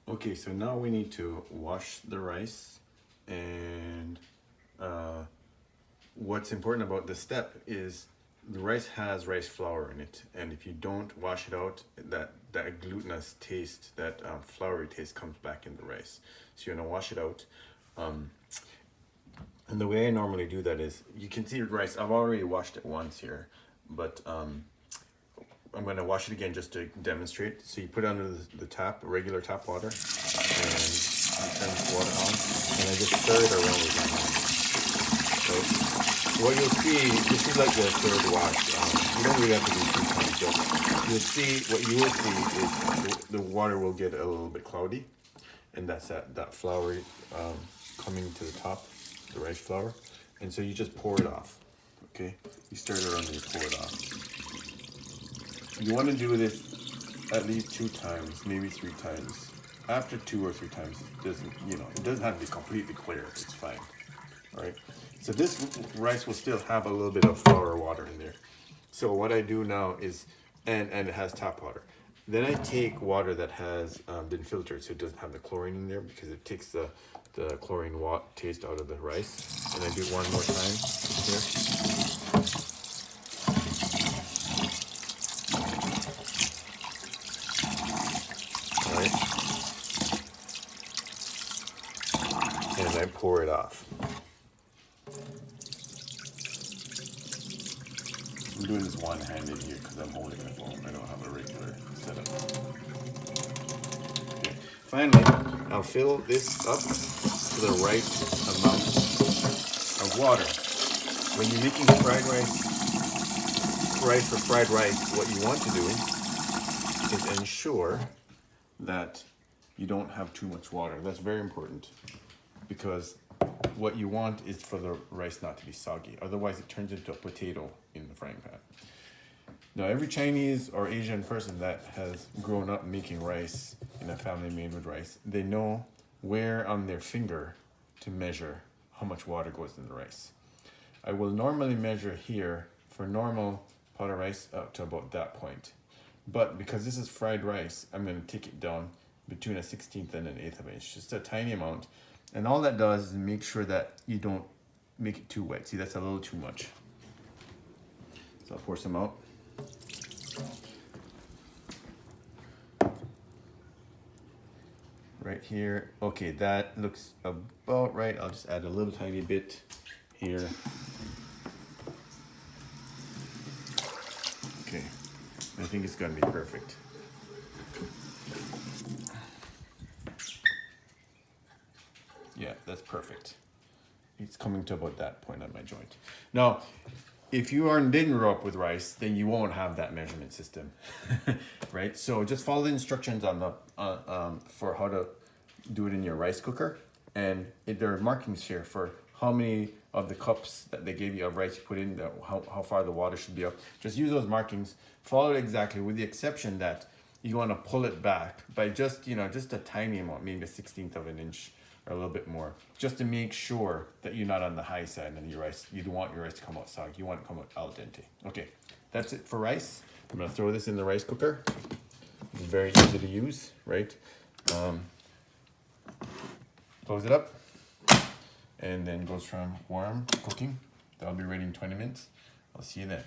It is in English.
Okay, so now we need to wash the rice, and what's important about this step is the rice has rice flour in it, and if you don't wash it out, that glutinous taste, that floury taste comes back in the rice. So you're gonna wash it out. Um, and the way I normally do that is, you can see the rice. I've already washed it once here, but I'm gonna wash it again just to demonstrate. So you put it under the tap, regular tap water, and you turn this water on, and I just stir it around with my hand. So what you'll see, this is like the third wash. You don't really have to do 2 times. So you'll see, what you will see is the water will get a little bit cloudy, and that's that floury coming to the top, the rice flour, and so you just pour it off. Okay, you stir it around and you pour it off. You want to do this at least 2 times, maybe 3 times. After 2 or 3 times, it doesn't have to be completely clear. It's fine. All right. So this rice will still have a little bit of flour water in there. So what I do now is, and it has tap water. Then I take water that has been filtered, so it doesn't have the chlorine in there, because it takes the chlorine taste out of the rice. And I do it one more time here. All right. And I pour it off. I'm doing this one-handed here because I'm holding the phone. I don't have a regular setup. Okay. Finally, I'll fill this up to the right amount of water. When you're making fried rice for fried rice, what you want to do is ensure that you don't have too much water. That's very important, because what you want is for the rice not to be soggy. Otherwise, it turns into a potato in the frying pan. Now, every Chinese or Asian person that has grown up making rice in a family made with rice, they know where on their finger to measure how much water goes in the rice. I will normally measure here for normal pot of rice up to about that point. But because this is fried rice, I'm going to take it down between a 1/16 and an 1/8 of an inch, just a tiny amount. And all that does is make sure that you don't make it too wet. See, that's a little too much. So I'll pour some out. Right here. Okay, that looks about right. I'll just add a little tiny bit here. Okay, I think it's gonna be perfect. Yeah, that's perfect. It's coming to about that point on my joint. Now, if you didn't grow up with rice, then you won't have that measurement system, right? So just follow the instructions on the for how to do it in your rice cooker, and there are markings here for how many of the cups that they gave you of rice you put in, how far the water should be up. Just use those markings, follow it exactly, with the exception that you want to pull it back by just a tiny amount, maybe a 1/16 of an inch or a little bit more, just to make sure that you're not on the high side of your rice. You don't want your rice to come out soggy. You want it to come out al dente. Okay, that's it for rice. I'm gonna throw this in the rice cooker. It's very easy to use, right? Close it up, and then goes from warm cooking. That'll be ready in 20 minutes. I'll see you then.